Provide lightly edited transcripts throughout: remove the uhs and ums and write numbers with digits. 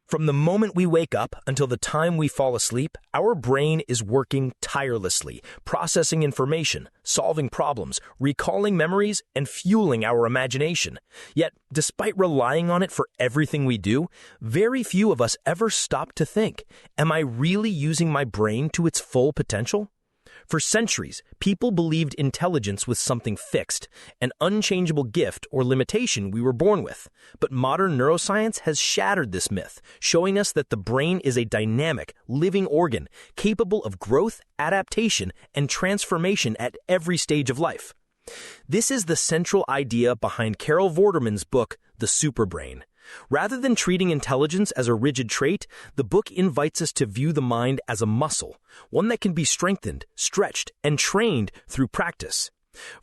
From the moment we wake up until the time we fall asleep, our brain is working tirelessly, processing information, solving problems, recalling memories, and fueling our imagination. Yet, despite relying on it for everything we do, very few of us ever stop to think, am I really using my brain to its full potential? For centuries, people believed intelligence was something fixed, an unchangeable gift or limitation we were born with. But modern neuroscience has shattered this myth, showing us that the brain is a dynamic, living organ, capable of growth, adaptation, and transformation at every stage of life. This is the central idea behind Carol Vorderman's book, The Superbrain. Rather than treating intelligence as a rigid trait, the book invites us to view the mind as a muscle, one that can be strengthened, stretched, and trained through practice.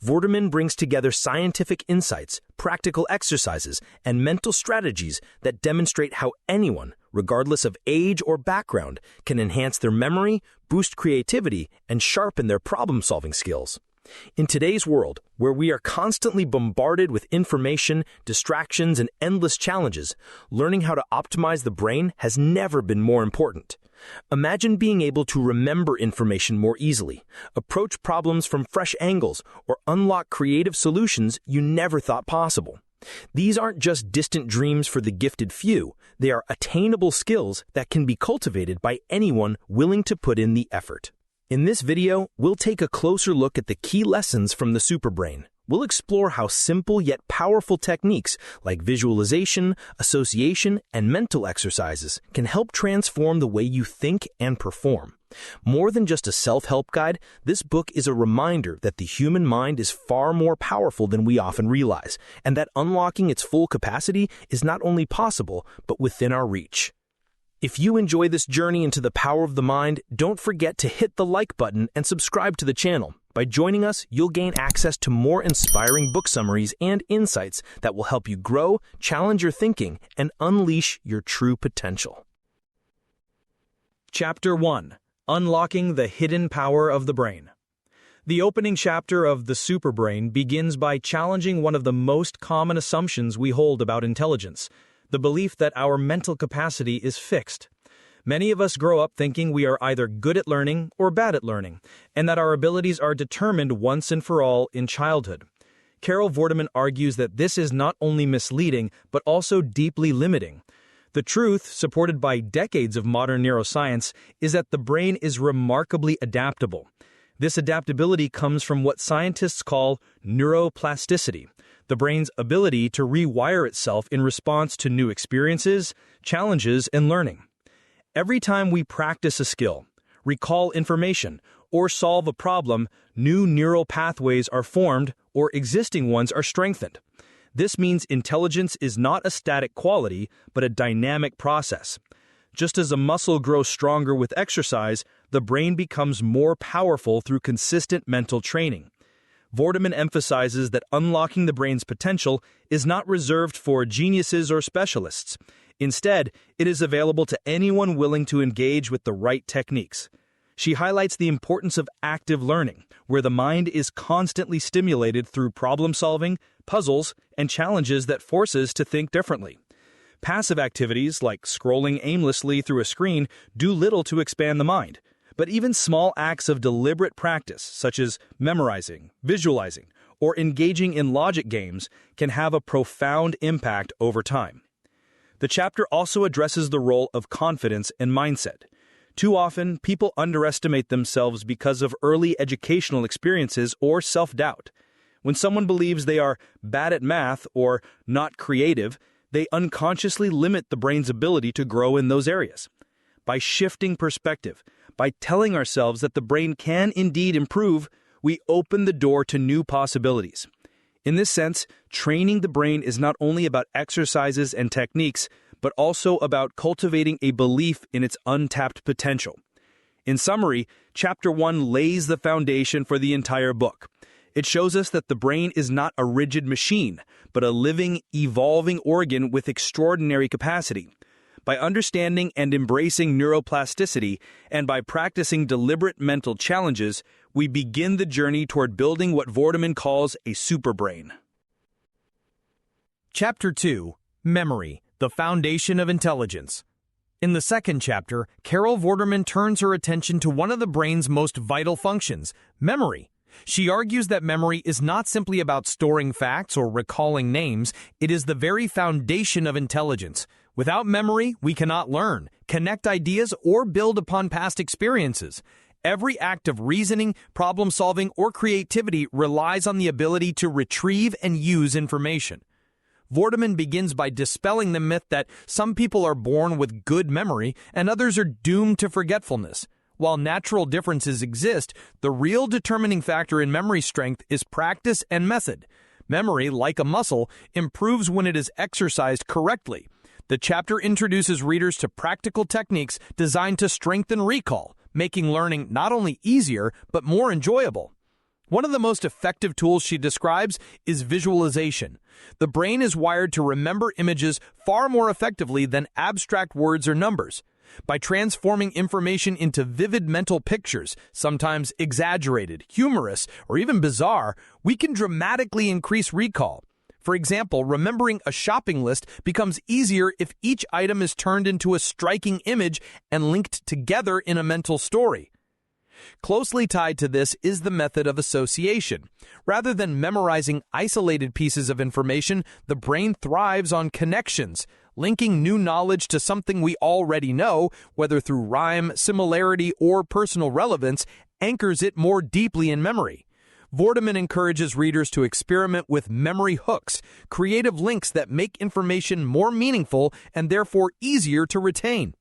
Vorderman brings together scientific insights, practical exercises, and mental strategies that demonstrate how anyone, regardless of age or background, can enhance their memory, boost creativity, and sharpen their problem-solving skills. In today's world, where we are constantly bombarded with information, distractions, and endless challenges, learning how to optimize the brain has never been more important. Imagine being able to remember information more easily, approach problems from fresh angles, or unlock creative solutions you never thought possible. These aren't just distant dreams for the gifted few, they are attainable skills that can be cultivated by anyone willing to put in the effort. In this video, we'll take a closer look at the key lessons from the Superbrain. We'll explore how simple yet powerful techniques like visualization, association, and mental exercises can help transform the way you think and perform. More than just a self-help guide, this book is a reminder that the human mind is far more powerful than we often realize, and that unlocking its full capacity is not only possible, but within our reach. If you enjoy this journey into the power of the mind, don't forget to hit the like button and subscribe to the channel. By joining us, you'll gain access to more inspiring book summaries and insights that will help you grow, challenge your thinking, and unleash your true potential. Chapter 1: Unlocking the Hidden Power of the Brain. The opening chapter of The Superbrain begins by challenging one of the most common assumptions we hold about intelligence: the belief that our mental capacity is fixed. Many of us grow up thinking we are either good at learning or bad at learning, and that our abilities are determined once and for all in childhood. Carol Vorderman argues that this is not only misleading, but also deeply limiting. The truth, supported by decades of modern neuroscience, is that the brain is remarkably adaptable. This adaptability comes from what scientists call neuroplasticity, the brain's ability to rewire itself in response to new experiences, challenges, and learning. Every time we practice a skill, recall information, or solve a problem, new neural pathways are formed or existing ones are strengthened. This means intelligence is not a static quality, but a dynamic process. Just as a muscle grows stronger with exercise, the brain becomes more powerful through consistent mental training. Vorderman emphasizes that unlocking the brain's potential is not reserved for geniuses or specialists. Instead, it is available to anyone willing to engage with the right techniques. She highlights the importance of active learning, where the mind is constantly stimulated through problem-solving, puzzles, and challenges that force us to think differently. Passive activities, like scrolling aimlessly through a screen, do little to expand the mind. But even small acts of deliberate practice, such as memorizing, visualizing, or engaging in logic games, can have a profound impact over time. The chapter also addresses the role of confidence and mindset. Too often, people underestimate themselves because of early educational experiences or self-doubt. When someone believes they are bad at math or not creative, they unconsciously limit the brain's ability to grow in those areas. By shifting perspective, by telling ourselves that the brain can indeed improve, we open the door to new possibilities. In this sense, training the brain is not only about exercises and techniques, but also about cultivating a belief in its untapped potential. In summary, Chapter 1 lays the foundation for the entire book. It shows us that the brain is not a rigid machine, but a living, evolving organ with extraordinary capacity. By understanding and embracing neuroplasticity, and by practicing deliberate mental challenges, we begin the journey toward building what Vorderman calls a superbrain. Chapter 2: Memory, the Foundation of Intelligence. In the second chapter, Carol Vorderman turns her attention to one of the brain's most vital functions, memory. She argues that memory is not simply about storing facts or recalling names, it is the very foundation of intelligence. Without memory, we cannot learn, connect ideas, or build upon past experiences. Every act of reasoning, problem-solving, or creativity relies on the ability to retrieve and use information. Vorderman begins by dispelling the myth that some people are born with good memory and others are doomed to forgetfulness. While natural differences exist, the real determining factor in memory strength is practice and method. Memory, like a muscle, improves when it is exercised correctly. The chapter introduces readers to practical techniques designed to strengthen recall, making learning not only easier, but more enjoyable. One of the most effective tools she describes is visualization. The brain is wired to remember images far more effectively than abstract words or numbers. By transforming information into vivid mental pictures, sometimes exaggerated, humorous, or even bizarre, we can dramatically increase recall. For example, remembering a shopping list becomes easier if each item is turned into a striking image and linked together in a mental story. Closely tied to this is the method of association. Rather than memorizing isolated pieces of information, the brain thrives on connections. Linking new knowledge to something we already know, whether through rhyme, similarity, or personal relevance, anchors it more deeply in memory. Vorderman encourages readers to experiment with memory hooks, creative links that make information more meaningful and therefore easier to retain.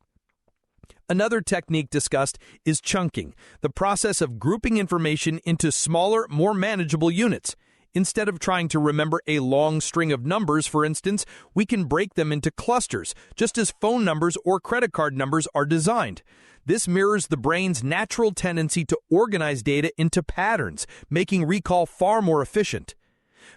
Another technique discussed is chunking, the process of grouping information into smaller, more manageable units. Instead of trying to remember a long string of numbers, for instance, we can break them into clusters, just as phone numbers or credit card numbers are designed. This mirrors the brain's natural tendency to organize data into patterns, making recall far more efficient.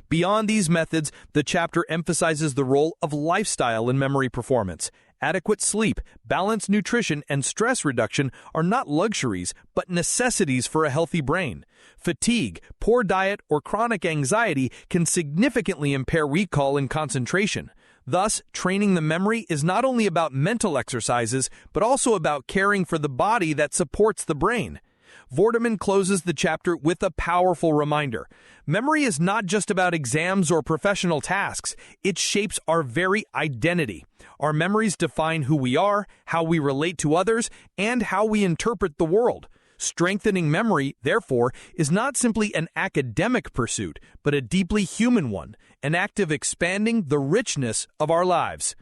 Beyond these methods, the chapter emphasizes the role of lifestyle in memory performance. Adequate sleep, balanced nutrition, and stress reduction are not luxuries, but necessities for a healthy brain. Fatigue, poor diet, or chronic anxiety can significantly impair recall and concentration. Thus, training the memory is not only about mental exercises, but also about caring for the body that supports the brain. Vorderman closes the chapter with a powerful reminder. Memory is not just about exams or professional tasks. It shapes our very identity. Our memories define who we are, how we relate to others, and how we interpret the world. Strengthening memory, therefore, is not simply an academic pursuit, but a deeply human one, an act of expanding the richness of our lives.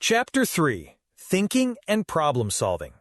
Chapter 3: Thinking and Problem Solving.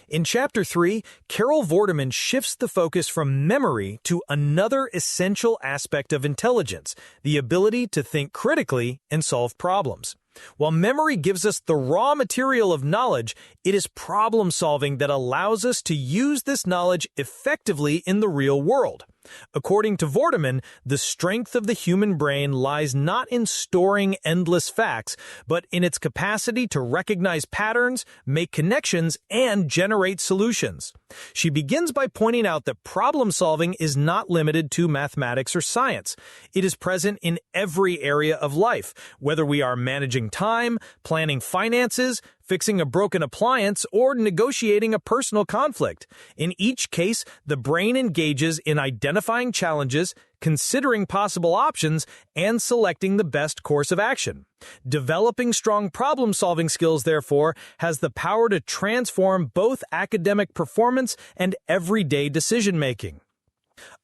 In Chapter 3, Carol Vorderman shifts the focus from memory to another essential aspect of intelligence, the ability to think critically and solve problems. While memory gives us the raw material of knowledge, it is problem-solving that allows us to use this knowledge effectively in the real world. According to Vorderman, the strength of the human brain lies not in storing endless facts, but in its capacity to recognize patterns, make connections, and generate solutions. She begins by pointing out that problem-solving is not limited to mathematics or science. It is present in every area of life, whether we are managing time, planning finances, fixing a broken appliance, or negotiating a personal conflict. In each case, the brain engages in identifying challenges, considering possible options, and selecting the best course of action. Developing strong problem-solving skills, therefore, has the power to transform both academic performance and everyday decision-making.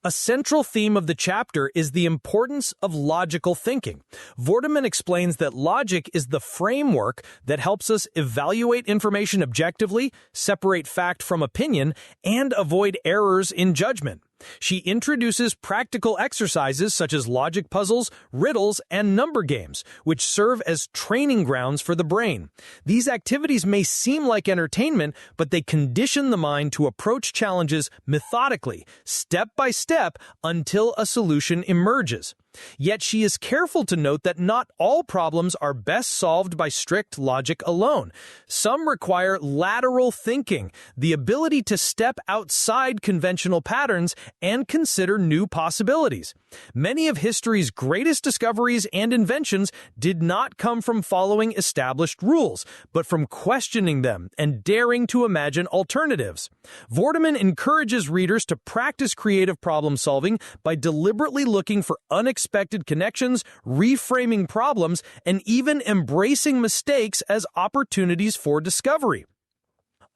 A central theme of the chapter is the importance of logical thinking. Vorderman explains that logic is the framework that helps us evaluate information objectively, separate fact from opinion, and avoid errors in judgment. She introduces practical exercises such as logic puzzles, riddles, and number games, which serve as training grounds for the brain. These activities may seem like entertainment, but they condition the mind to approach challenges methodically, step by step, until a solution emerges. Yet she is careful to note that not all problems are best solved by strict logic alone. Some require lateral thinking, the ability to step outside conventional patterns and consider new possibilities. Many of history's greatest discoveries and inventions did not come from following established rules, but from questioning them and daring to imagine alternatives. Vorderman encourages readers to practice creative problem solving by deliberately looking for unexpected connections, reframing problems, and even embracing mistakes as opportunities for discovery.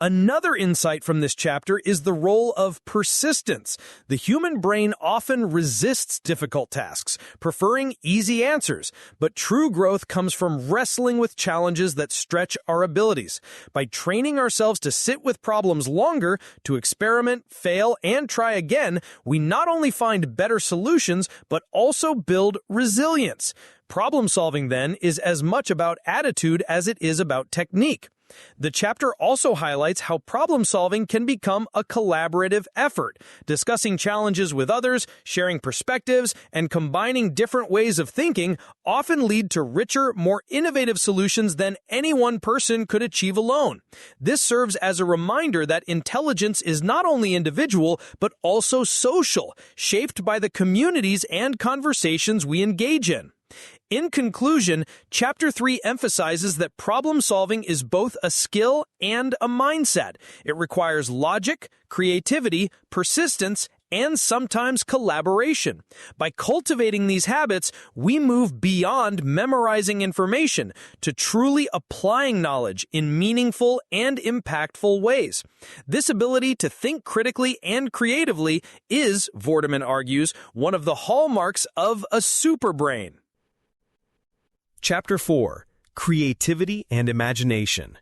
Another insight from this chapter is the role of persistence. The human brain often resists difficult tasks, preferring easy answers, but true growth comes from wrestling with challenges that stretch our abilities. By training ourselves to sit with problems longer, to experiment, fail, and try again, we not only find better solutions, but also build resilience. Problem solving, then, is as much about attitude as it is about technique. The chapter also highlights how problem-solving can become a collaborative effort. Discussing challenges with others, sharing perspectives, and combining different ways of thinking often lead to richer, more innovative solutions than any one person could achieve alone. This serves as a reminder that intelligence is not only individual, but also social, shaped by the communities and conversations we engage in. In conclusion, Chapter 3 emphasizes that problem-solving is both a skill and a mindset. It requires logic, creativity, persistence, and sometimes collaboration. By cultivating these habits, we move beyond memorizing information to truly applying knowledge in meaningful and impactful ways. This ability to think critically and creatively is, Vorderman argues, one of the hallmarks of a superbrain. Chapter 4. Creativity and Imagination.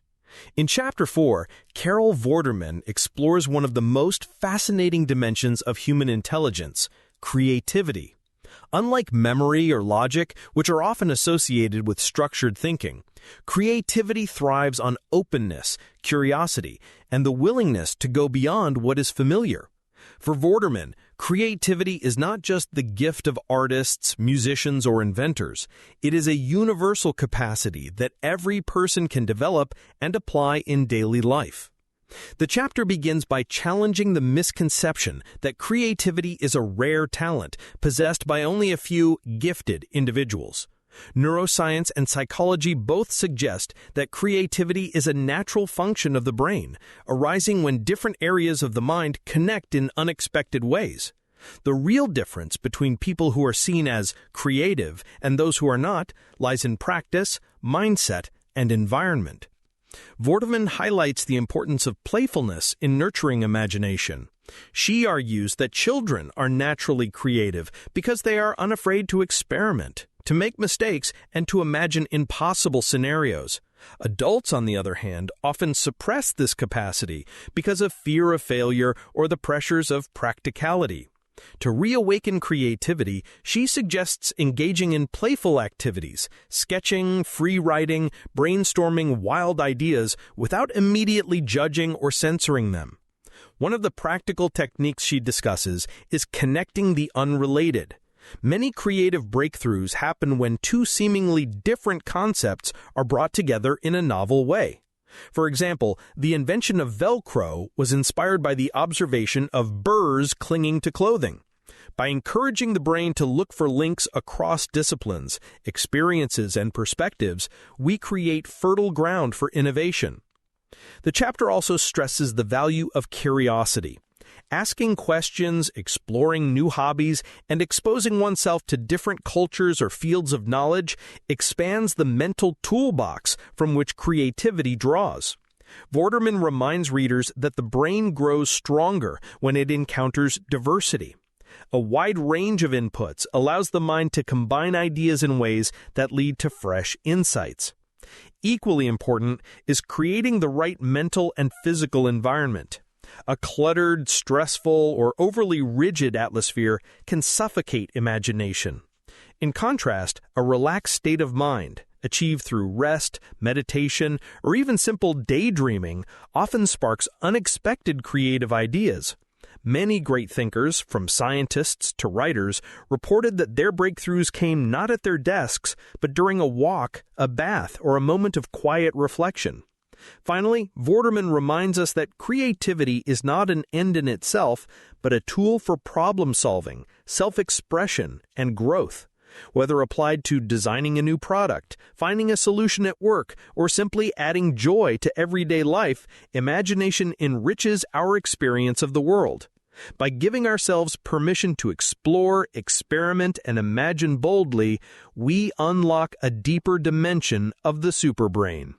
In Chapter 4, Carol Vorderman explores one of the most fascinating dimensions of human intelligence, creativity. Unlike memory or logic, which are often associated with structured thinking, creativity thrives on openness, curiosity, and the willingness to go beyond what is familiar. For Vorderman, creativity is not just the gift of artists, musicians, or inventors. It is a universal capacity that every person can develop and apply in daily life. The chapter begins by challenging the misconception that creativity is a rare talent possessed by only a few gifted individuals. Neuroscience and psychology both suggest that creativity is a natural function of the brain, arising when different areas of the mind connect in unexpected ways. The real difference between people who are seen as creative and those who are not lies in practice, mindset, and environment. Vorderman highlights the importance of playfulness in nurturing imagination. She argues that children are naturally creative because they are unafraid to experiment, to make mistakes, and to imagine impossible scenarios. Adults, on the other hand, often suppress this capacity because of fear of failure or the pressures of practicality. To reawaken creativity, she suggests engaging in playful activities, sketching, free writing, brainstorming wild ideas without immediately judging or censoring them. One of the practical techniques she discusses is connecting the unrelated. Many creative breakthroughs happen when two seemingly different concepts are brought together in a novel way. For example, the invention of Velcro was inspired by the observation of burrs clinging to clothing. By encouraging the brain to look for links across disciplines, experiences, and perspectives, we create fertile ground for innovation. The chapter also stresses the value of curiosity. Asking questions, exploring new hobbies, and exposing oneself to different cultures or fields of knowledge expands the mental toolbox from which creativity draws. Vorderman reminds readers that the brain grows stronger when it encounters diversity. A wide range of inputs allows the mind to combine ideas in ways that lead to fresh insights. Equally important is creating the right mental and physical environment. A cluttered, stressful, or overly rigid atmosphere can suffocate imagination. In contrast, a relaxed state of mind, achieved through rest, meditation, or even simple daydreaming, often sparks unexpected creative ideas. Many great thinkers, from scientists to writers, reported that their breakthroughs came not at their desks, but during a walk, a bath, or a moment of quiet reflection. Finally, Vorderman reminds us that creativity is not an end in itself, but a tool for problem-solving, self-expression, and growth. Whether applied to designing a new product, finding a solution at work, or simply adding joy to everyday life, imagination enriches our experience of the world. By giving ourselves permission to explore, experiment, and imagine boldly, we unlock a deeper dimension of the superbrain.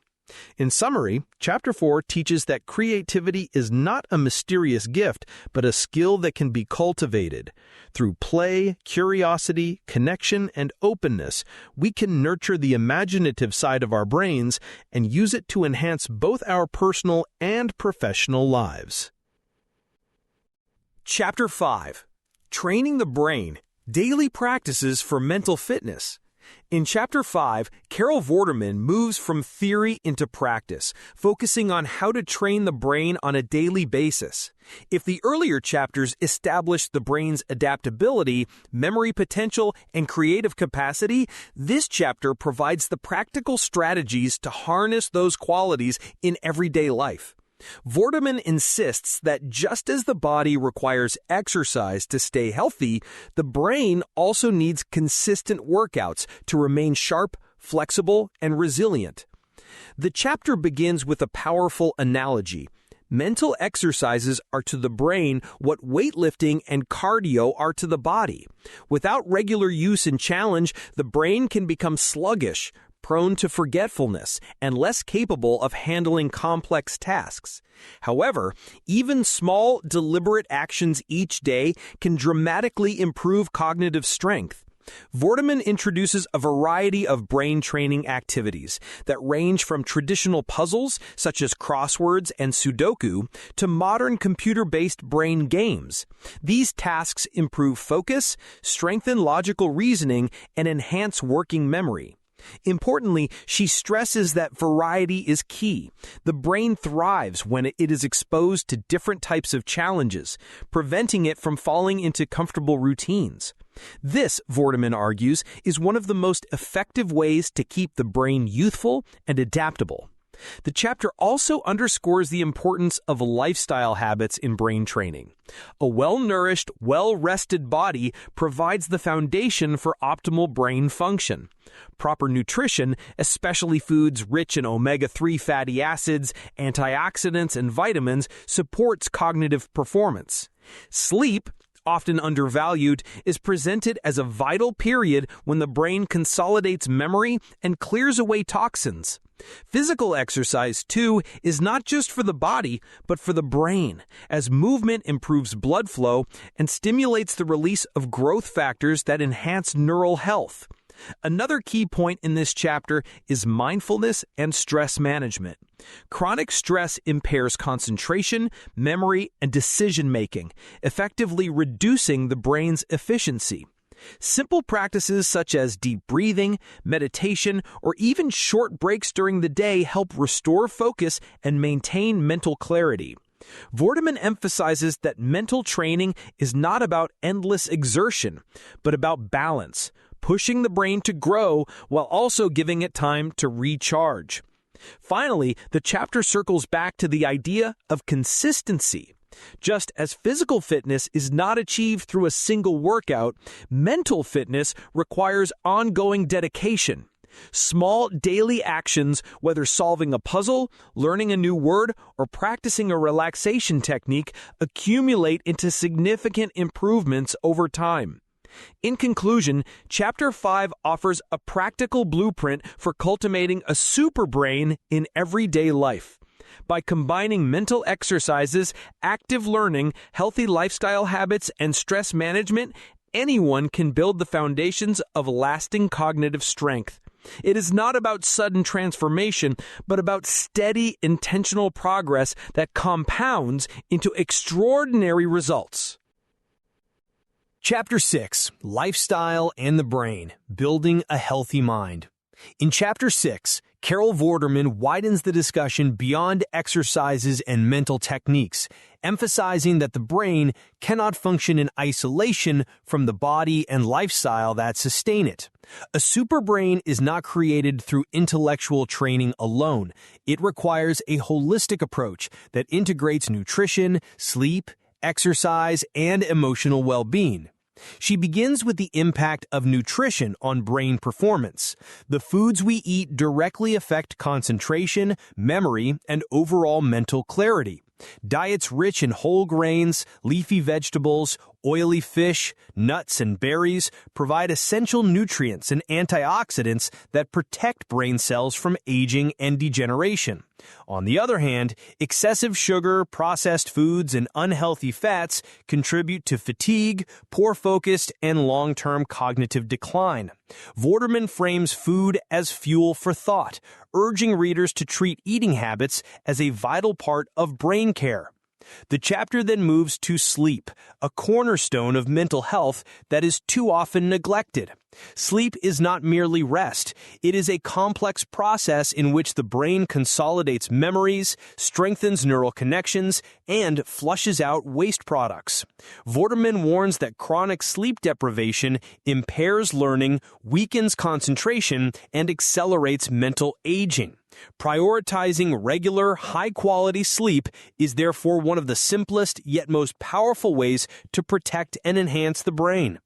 In summary, Chapter 4 teaches that creativity is not a mysterious gift, but a skill that can be cultivated. Through play, curiosity, connection, and openness, we can nurture the imaginative side of our brains and use it to enhance both our personal and professional lives. Chapter 5. Training the Brain, Daily Practices for Mental Fitness. In Chapter 5, Carol Vorderman moves from theory into practice, focusing on how to train the brain on a daily basis. If the earlier chapters established the brain's adaptability, memory potential, and creative capacity, this chapter provides the practical strategies to harness those qualities in everyday life. Vorderman insists that just as the body requires exercise to stay healthy, the brain also needs consistent workouts to remain sharp, flexible, and resilient. The chapter begins with a powerful analogy. Mental exercises are to the brain what weightlifting and cardio are to the body. Without regular use and challenge, the brain can become sluggish, prone to forgetfulness, and less capable of handling complex tasks. However, even small, deliberate actions each day can dramatically improve cognitive strength. Vorderman introduces a variety of brain training activities that range from traditional puzzles, such as crosswords and Sudoku, to modern computer-based brain games. These tasks improve focus, strengthen logical reasoning, and enhance working memory. Importantly, she stresses that variety is key. The brain thrives when it is exposed to different types of challenges, preventing it from falling into comfortable routines. This, Vorderman argues, is one of the most effective ways to keep the brain youthful and adaptable. The chapter also underscores the importance of lifestyle habits in brain training. A well-nourished, well-rested body provides the foundation for optimal brain function. Proper nutrition, especially foods rich in omega-3 fatty acids, antioxidants, and vitamins, supports cognitive performance. Sleep, often undervalued, is presented as a vital period when the brain consolidates memory and clears away toxins. Physical exercise, too, is not just for the body, but for the brain, as movement improves blood flow and stimulates the release of growth factors that enhance neural health. Another key point in this chapter is mindfulness and stress management. Chronic stress impairs concentration, memory, and decision-making, effectively reducing the brain's efficiency. Simple practices such as deep breathing, meditation, or even short breaks during the day help restore focus and maintain mental clarity. Vorderman emphasizes that mental training is not about endless exertion, but about balance, pushing the brain to grow while also giving it time to recharge. Finally, the chapter circles back to the idea of consistency. Just as physical fitness is not achieved through a single workout, mental fitness requires ongoing dedication. Small daily actions, whether solving a puzzle, learning a new word, or practicing a relaxation technique, accumulate into significant improvements over time. In conclusion, Chapter 5 offers a practical blueprint for cultivating a superbrain in everyday life. By combining mental exercises, active learning, healthy lifestyle habits, and stress management, anyone can build the foundations of lasting cognitive strength. It is not about sudden transformation, but about steady, intentional progress that compounds into extraordinary results. Chapter 6, Lifestyle and the Brain, Building a Healthy Mind. In Chapter 6, Carol Vorderman widens the discussion beyond exercises and mental techniques, emphasizing that the brain cannot function in isolation from the body and lifestyle that sustain it. A superbrain is not created through intellectual training alone. It requires a holistic approach that integrates nutrition, sleep, exercise, and emotional well-being. She begins with the impact of nutrition on brain performance. The foods we eat directly affect concentration, memory, and overall mental clarity. Diets rich in whole grains, leafy vegetables, oily fish, nuts, and berries provide essential nutrients and antioxidants that protect brain cells from aging and degeneration. On the other hand, excessive sugar, processed foods, and unhealthy fats contribute to fatigue, poor focus, and long-term cognitive decline. Vorderman frames food as fuel for thought, urging readers to treat eating habits as a vital part of brain care. The chapter then moves to sleep, a cornerstone of mental health that is too often neglected. Sleep is not merely rest. It is a complex process in which the brain consolidates memories, strengthens neural connections, and flushes out waste products. Vorderman warns that chronic sleep deprivation impairs learning, weakens concentration, and accelerates mental aging. Prioritizing regular, high-quality sleep is therefore one of the simplest yet most powerful ways to protect and enhance the brain.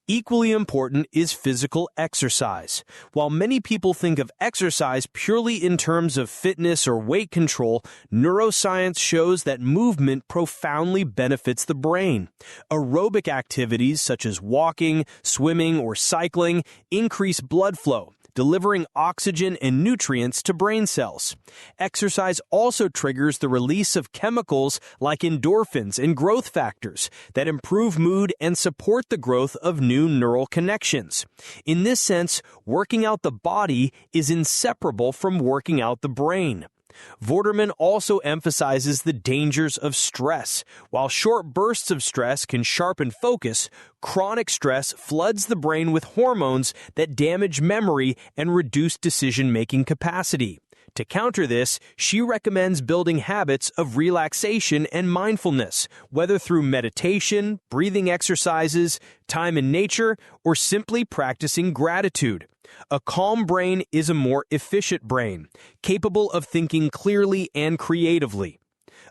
Equally important is physical exercise. While many people think of exercise purely in terms of fitness or weight control, neuroscience shows that movement profoundly benefits the brain. Aerobic activities such as walking, swimming, or cycling increase blood flow, delivering oxygen and nutrients to brain cells. Exercise also triggers the release of chemicals like endorphins and growth factors that improve mood and support the growth of new neural connections. In this sense, working out the body is inseparable from working out the brain. Vorderman also emphasizes the dangers of stress. While short bursts of stress can sharpen focus, chronic stress floods the brain with hormones that damage memory and reduce decision-making capacity. To counter this, she recommends building habits of relaxation and mindfulness, whether through meditation, breathing exercises, time in nature, or simply practicing gratitude. A calm brain is a more efficient brain, capable of thinking clearly and creatively.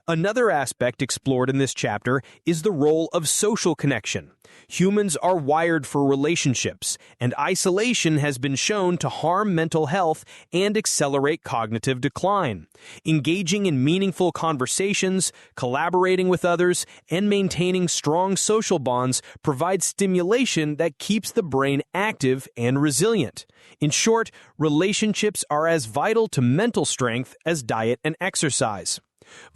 Another aspect explored in this chapter is the role of social connection. Humans are wired for relationships, and isolation has been shown to harm mental health and accelerate cognitive decline. Engaging in meaningful conversations, collaborating with others, and maintaining strong social bonds provides stimulation that keeps the brain active and resilient. In short, relationships are as vital to mental strength as diet and exercise.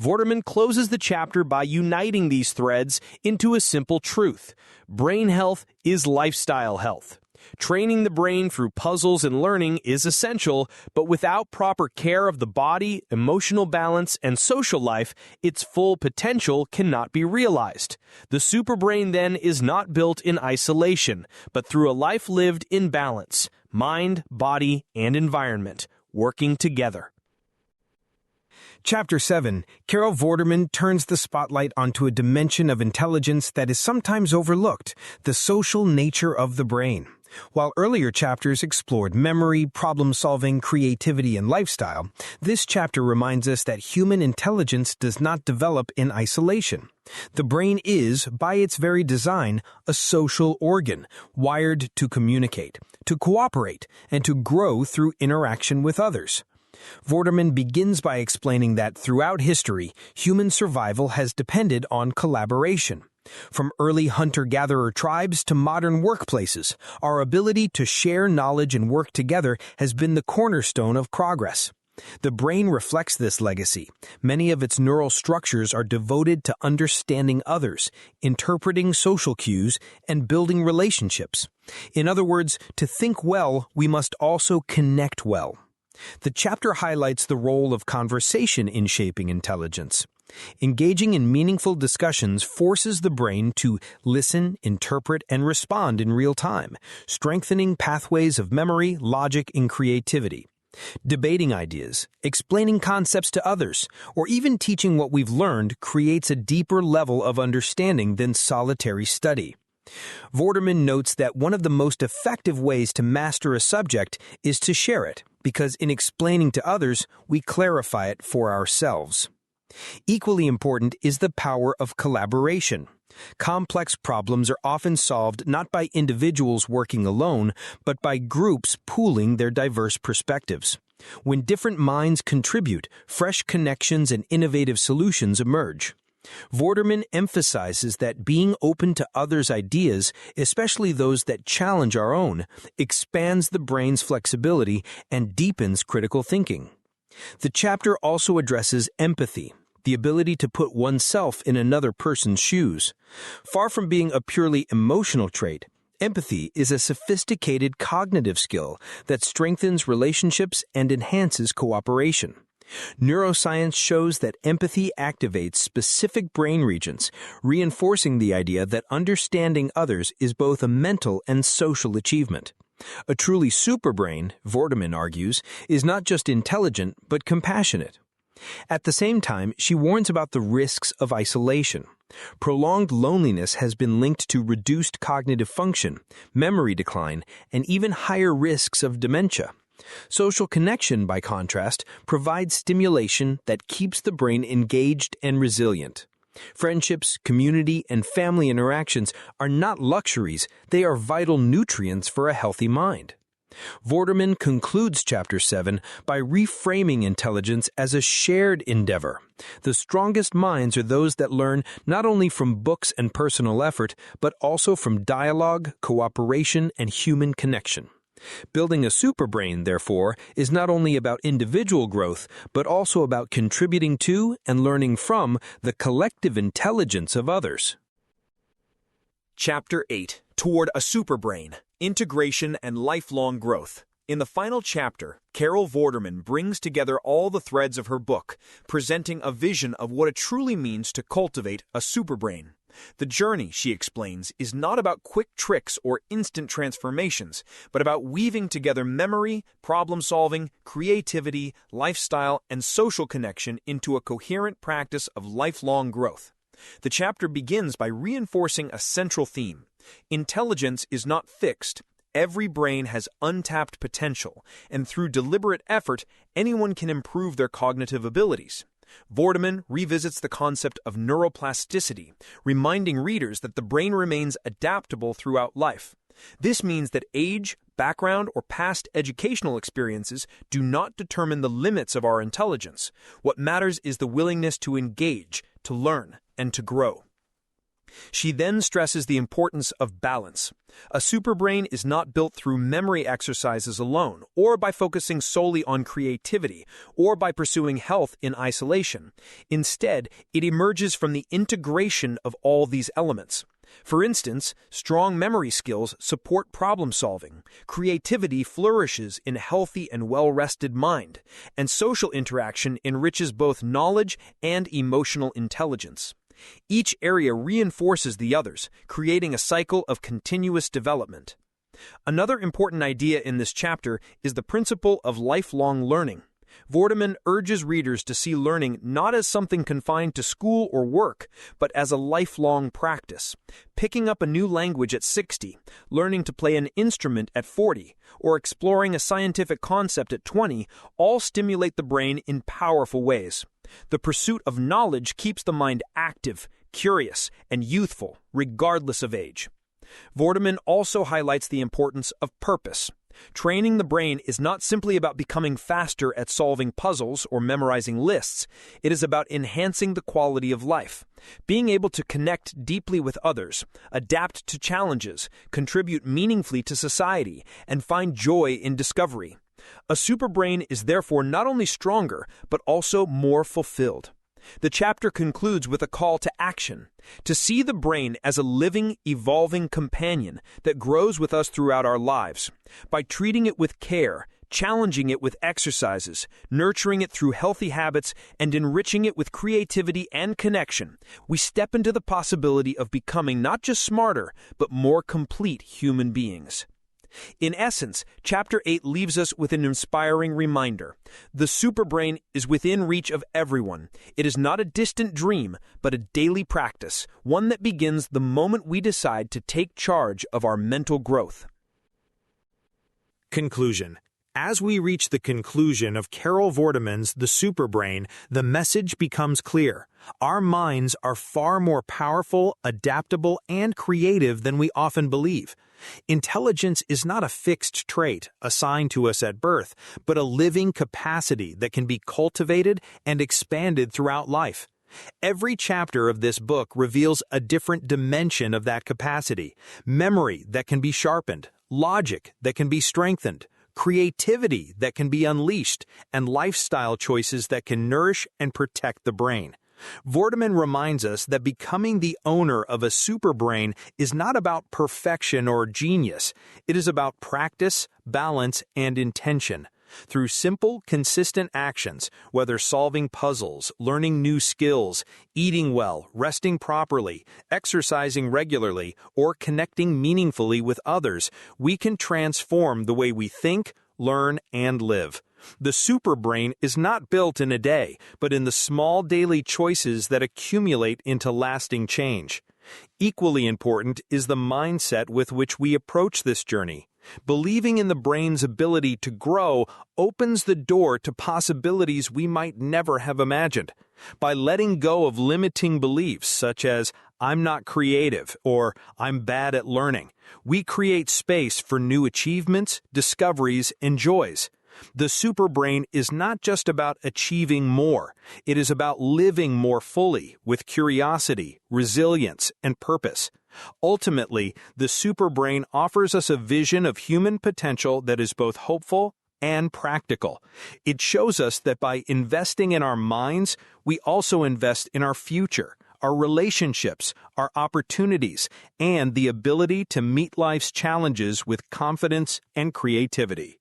Vorderman closes the chapter by uniting these threads into a simple truth. Brain health is lifestyle health. Training the brain through puzzles and learning is essential, but without proper care of the body, emotional balance, and social life, its full potential cannot be realized. The superbrain then is not built in isolation, but through a life lived in balance, mind, body, and environment, working together. Chapter 7, Carol Vorderman turns the spotlight onto a dimension of intelligence that is sometimes overlooked, the social nature of the brain. While earlier chapters explored memory, problem-solving, creativity, and lifestyle, this chapter reminds us that human intelligence does not develop in isolation. The brain is, by its very design, a social organ, wired to communicate, to cooperate, and to grow through interaction with others. Vorderman begins by explaining that throughout history, human survival has depended on collaboration. From early hunter-gatherer tribes to modern workplaces, our ability to share knowledge and work together has been the cornerstone of progress. The brain reflects this legacy. Many of its neural structures are devoted to understanding others, interpreting social cues, and building relationships. In other words, to think well, we must also connect well. The chapter highlights the role of conversation in shaping intelligence. Engaging in meaningful discussions forces the brain to listen, interpret, and respond in real time, strengthening pathways of memory, logic, and creativity. Debating ideas, explaining concepts to others, or even teaching what we've learned creates a deeper level of understanding than solitary study. Vorderman notes that one of the most effective ways to master a subject is to share it, because in explaining to others, we clarify it for ourselves. Equally important is the power of collaboration. Complex problems are often solved not by individuals working alone, but by groups pooling their diverse perspectives. When different minds contribute, fresh connections and innovative solutions emerge. Vorderman emphasizes that being open to others' ideas, especially those that challenge our own, expands the brain's flexibility and deepens critical thinking. The chapter also addresses empathy, the ability to put oneself in another person's shoes. Far from being a purely emotional trait, empathy is a sophisticated cognitive skill that strengthens relationships and enhances cooperation. Neuroscience shows that empathy activates specific brain regions, reinforcing the idea that understanding others is both a mental and social achievement. A truly superbrain, Vorderman argues, is not just intelligent but compassionate. At the same time, she warns about the risks of isolation. Prolonged loneliness has been linked to reduced cognitive function, memory decline, and even higher risks of dementia. Social connection, by contrast, provides stimulation that keeps the brain engaged and resilient. Friendships, community, and family interactions are not luxuries, they are vital nutrients for a healthy mind. Vorderman concludes Chapter 7 by reframing intelligence as a shared endeavor. The strongest minds are those that learn not only from books and personal effort, but also from dialogue, cooperation, and human connection. Building a superbrain, therefore, is not only about individual growth, but also about contributing to and learning from the collective intelligence of others. Chapter 8. Toward a Superbrain, Integration and Lifelong Growth. In the final chapter, Carol Vorderman brings together all the threads of her book, presenting a vision of what it truly means to cultivate a superbrain. The journey, she explains, is not about quick tricks or instant transformations, but about weaving together memory, problem-solving, creativity, lifestyle, and social connection into a coherent practice of lifelong growth. The chapter begins by reinforcing a central theme. Intelligence is not fixed. Every brain has untapped potential, and through deliberate effort, anyone can improve their cognitive abilities. Vorderman revisits the concept of neuroplasticity, reminding readers that the brain remains adaptable throughout life. This means that age, background, or past educational experiences do not determine the limits of our intelligence. What matters is the willingness to engage, to learn, and to grow. She then stresses the importance of balance. A superbrain is not built through memory exercises alone, or by focusing solely on creativity, or by pursuing health in isolation. Instead, it emerges from the integration of all these elements. For instance, strong memory skills support problem-solving, creativity flourishes in a healthy and well-rested mind, and social interaction enriches both knowledge and emotional intelligence. Each area reinforces the others, creating a cycle of continuous development. Another important idea in this chapter is the principle of lifelong learning. Vorderman urges readers to see learning not as something confined to school or work, but as a lifelong practice. Picking up a new language at 60, learning to play an instrument at 40, or exploring a scientific concept at 20 all stimulate the brain in powerful ways. The pursuit of knowledge keeps the mind active, curious, and youthful, regardless of age. Vorderman also highlights the importance of purpose. Training the brain is not simply about becoming faster at solving puzzles or memorizing lists. It is about enhancing the quality of life. Being able to connect deeply with others, adapt to challenges, contribute meaningfully to society, and find joy in discovery. A superbrain is therefore not only stronger, but also more fulfilled. The chapter concludes with a call to action, to see the brain as a living, evolving companion that grows with us throughout our lives. By treating it with care, challenging it with exercises, nurturing it through healthy habits, and enriching it with creativity and connection, we step into the possibility of becoming not just smarter, but more complete human beings. In essence, Chapter 8 leaves us with an inspiring reminder. The superbrain is within reach of everyone. It is not a distant dream, but a daily practice, one that begins the moment we decide to take charge of our mental growth. Conclusion. As we reach the conclusion of Carol Vorderman's The Superbrain, the message becomes clear. Our minds are far more powerful, adaptable, and creative than we often believe. Intelligence is not a fixed trait assigned to us at birth, but a living capacity that can be cultivated and expanded throughout life. Every chapter of this book reveals a different dimension of that capacity: memory that can be sharpened, logic that can be strengthened, creativity that can be unleashed, and lifestyle choices that can nourish and protect the brain. Vorderman reminds us that becoming the owner of a superbrain is not about perfection or genius. It is about practice, balance, and intention. Through simple, consistent actions, whether solving puzzles, learning new skills, eating well, resting properly, exercising regularly, or connecting meaningfully with others, we can transform the way we think, learn, and live. The superbrain is not built in a day, but in the small daily choices that accumulate into lasting change. Equally important is the mindset with which we approach this journey. Believing in the brain's ability to grow opens the door to possibilities we might never have imagined. By letting go of limiting beliefs such as, "I'm not creative" or "I'm bad at learning," we create space for new achievements, discoveries, and joys. The superbrain is not just about achieving more. It is about living more fully with curiosity, resilience, and purpose. Ultimately, the superbrain offers us a vision of human potential that is both hopeful and practical. It shows us that by investing in our minds, we also invest in our future, our relationships, our opportunities, and the ability to meet life's challenges with confidence and creativity.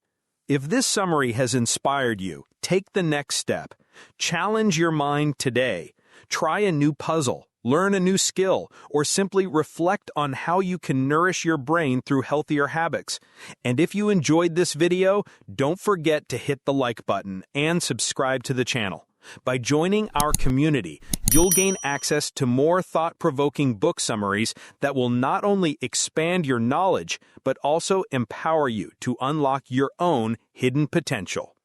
If this summary has inspired you, take the next step. Challenge your mind today. Try a new puzzle, learn a new skill, or simply reflect on how you can nourish your brain through healthier habits. And if you enjoyed this video, don't forget to hit the like button and subscribe to the channel. By joining our community, you'll gain access to more thought-provoking book summaries that will not only expand your knowledge, but also empower you to unlock your own hidden potential.